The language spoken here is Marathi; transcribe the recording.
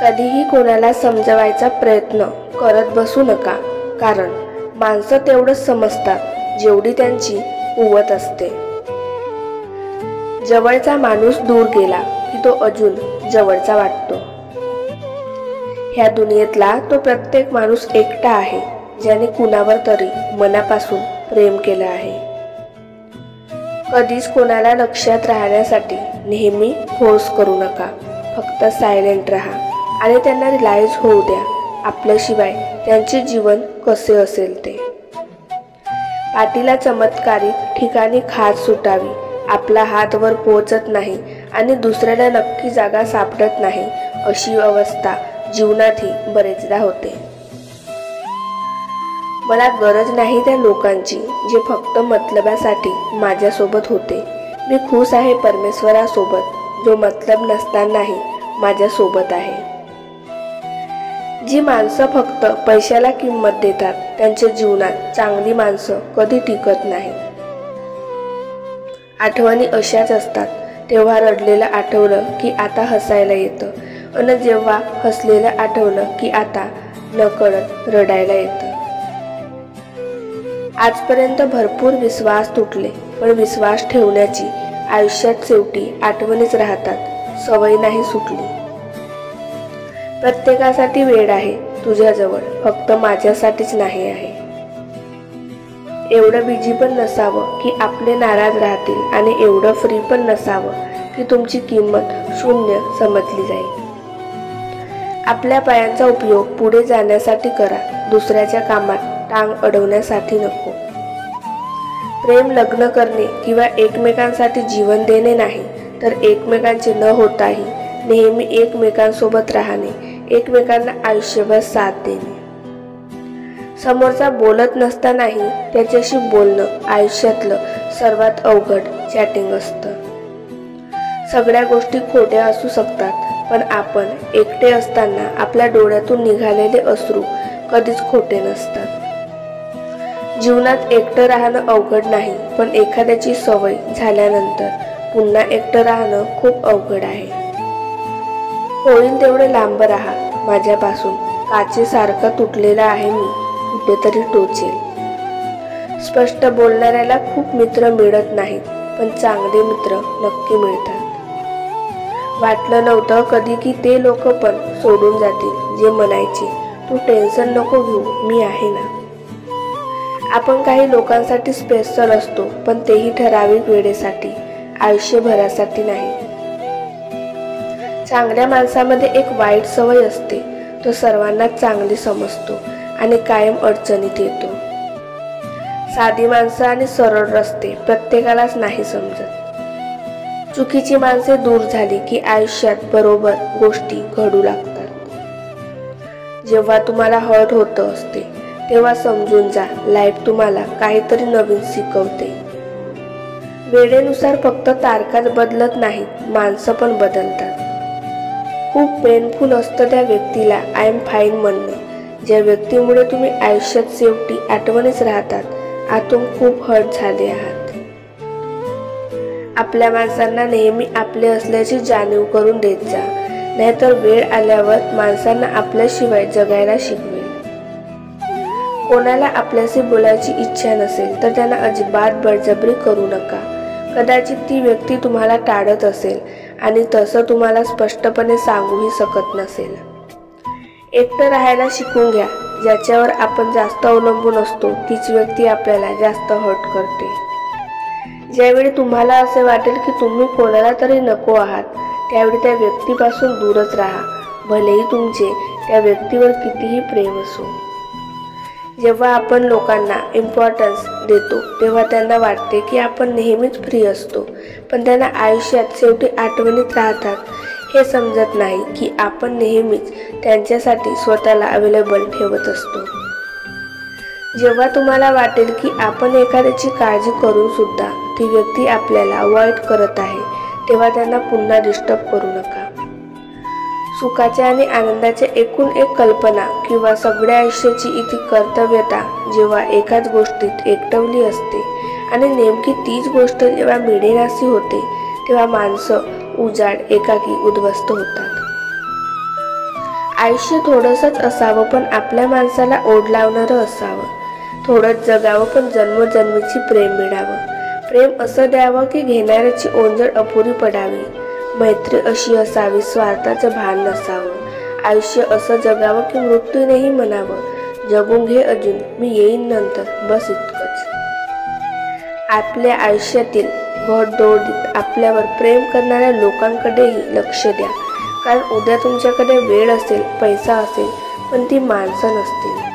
कधीही कोणाला समजवायचा प्रयत्न करत बसू नका, कारण माणसं तेवढंच समजतात जेवढी त्यांची कुवत असते. जवळचा माणूस दूर गेला की तो अजून जवळचा वाटतो. ह्या दुनियेतला तो प्रत्येक माणूस एकटा आहे ज्याने कुणावर तरी मनापासून प्रेम केलं आहे. कधीच कोणाला लक्षात राहण्यासाठी नेहमी फोर्स करू नका. फक्त सायलेंट राहा आणि त्यांना रिअलाइज होऊ द्या आपल्याशिवाय त्यांचे जीवन कसे असेल ते. पाठीला चमत्कारिक ठिकाणी खाज सुटावी, आपला हात वर पोहोचत नाही आणि दुसऱ्याला नक्की जागा सापडत नाही, अशी अवस्था जीवनातही बरेचदा होते. मला गरज नाही त्या लोकांची जे फक्त मतलबासाठी माझ्यासोबत होते. मी खुश आहे परमेश्वरासोबत जो मतलब नसतानाही माझ्यासोबत आहे. जी माणसं फक्त पैशाला किंमत देतात त्यांच्या जीवनात चांगली माणसं कधी टिकत नाही. आठवणी अशाच असतात, तेव्हा रडलेलं आठवलं की आता हसायला येतं आणि जेव्हा हसलेलं आठवलं की आता नकळत रडायला येतं. आजपर्यंत भरपूर विश्वास तुटले, पण विश्वास ठेवण्याची आयुष्यात शेवटी आठवणीच राहतात, सवय नाही सुटली. प्रत्येकासाठी वेळ आहे तुझ्याजवळ, फक्त माझ्यासाठीच नाही आहे. एवढं बिझी पण नसावं की आपले नाराज राहतील आणि एवढं फ्री पण नसावं की तुमची किंमत शून्य समजली जाईल. आपल्या पायांचा उपयोग पुढे जाण्यासाठी करा, दुसऱ्याच्या कामात टांग अडवण्यासाठी नको. प्रेम लग्न करणे किंवा एकमेकांसाठी जीवन देणे नाही, तर एकमेकांचे न होताही नेहमी एकमेकांसोबत राहणे, एकमेकांना आयुष्यभर साथ देणे. समोरचा बोलत नसतानाही त्याच्याशी बोलणं आयुष्यातलं सर्वात अवघड चॅटिंग असतं. सगळ्या गोष्टी खोट्या असू शकतात, पण आपण एकटे असताना आपल्या डोळ्यातून निघालेले अश्रू कधीच खोटे नसतात. जीवनात एकटं राहणं अवघड नाही, पण एखाद्याची सवय झाल्यानंतर पुन्हा एकटं राहणं खूप अवघड आहे. होईल तेवढे लांब राहा माझ्यापासून, काचेसारखा तुटलेला आहे मी, कुठेतरी टोचेल. स्पष्ट बोलणाऱ्याला खूप मित्र मिळत नाहीत, पण चांगले मित्र नक्की मिळतात. वाटलं नव्हतं कधी की ते लोक पण सोडून जातील जे म्हणायचे तू टेन्शन नको घेऊ, मी आहे ना. आपण काही लोकांसाठी स्पेशल असतो, पण तेही ठराविक वेळेसाठी, आयुष्यभरासाठी नाही. चांगल्या माणसामध्ये एक वाईट सवय असते, तो सर्वांनाच चांगली समजतो आणि कायम अडचणीत येतो. साधी माणसं आणि सरळ रस्ते प्रत्येकालाच नाही समजत. चुकीची माणसे दूर झाली की आयुष्यात बरोबर गोष्टी घडू लागतात. जेव्हा तुम्हाला हर्ट होत असते तेव्हा समजून जा, लाईफ तुम्हाला काहीतरी नवीन शिकवते. वेळेनुसार फक्त तारखाच बदलत नाहीत, माणसं पण बदलतात. खूप पेनफुल असतं त्या व्यक्तीला आय एम फाईन म्हणणं, ज्या व्यक्तीमुळे तुम्ही आयुष्यात शेवटी आठवणीच राहतात, आतून खूप हर्ट झाले आहात. आपल्या माणसांना नेहमी आपले असल्याची जाणीव करून देत जा, नाहीतर वेळ आल्यावर माणसांना आपल्याशिवाय जगायला शिकवेल. कोणाला आपल्याशी बोलायची इच्छा नसेल तर त्यांना अजिबात बळजबरी करू नका. कदाचित ती व्यक्ती तुम्हाला टाळत असेल आणि तसं तुम्हाला स्पष्टपणे सांगूही शकत नसेल. एकटं राहायला शिकून घ्या. ज्याच्यावर आपण जास्त अवलंबून असतो तीच व्यक्ती आपल्याला जास्त हर्ट करते. ज्यावेळी तुम्हाला असे वाटेल की तुम्ही कोणाला तरी नको आहात, त्यावेळी त्या व्यक्तीपासून दूरच राहा, भलेही तुमचे त्या व्यक्तीवर कितीही प्रेम असो. जेव्हा आपण लोकांना इम्पॉर्टन्स देतो तेव्हा त्यांना वाटते की आपण नेहमीच फ्री असतो, पण त्यांना आयुष्यात शेवटी आठवणीत राहतात. हे समजत नाही की आपण नेहमीच त्यांच्यासाठी स्वतःला अवेलेबल ठेवत असतो. जेव्हा तुम्हाला वाटेल की आपण एखाद्याची काळजी करून सुद्धा ती व्यक्ती आपल्याला अवॉइड करत आहे, तेव्हा त्यांना पुन्हा डिस्टर्ब करू नका. सुखाच्या आणि आनंदाच्या एकूण एक कल्पना किंवा सगळ्या आयुष्याची इथे कर्तव्यता जेव्हा एकाच गोष्टीत एकटवली असते आणि नेमकी तीच गोष्ट जेव्हा मिळेनाशी होते, तेव्हा माणसं उजाड एकाकी उद्ध्वस्त होतात. आयुष्य थोडंसंच असावं पण आपल्या माणसाला ओढ लावणारं असावं. थोडंच जगावं पण जन्मजन्मीची प्रेम मिळावं. प्रेम असं द्यावं की घेणाऱ्याची ओंजळ अपुरी पडावी. मैत्री अशी असावी स्वार्थाचं भान नसावं. आयुष्य असं जगावं की मृत्यूनेही म्हणावं, जगून घे अजून, मी येईन नंतर, बस इतकंच. आपल्या आयुष्यातील घोडदौडीत आपल्यावर प्रेम करणाऱ्या लोकांकडेही लक्ष द्या. कारण उद्या तुमच्याकडे वेळ असेल, पैसा असेल, पण ती माणसं नसतील.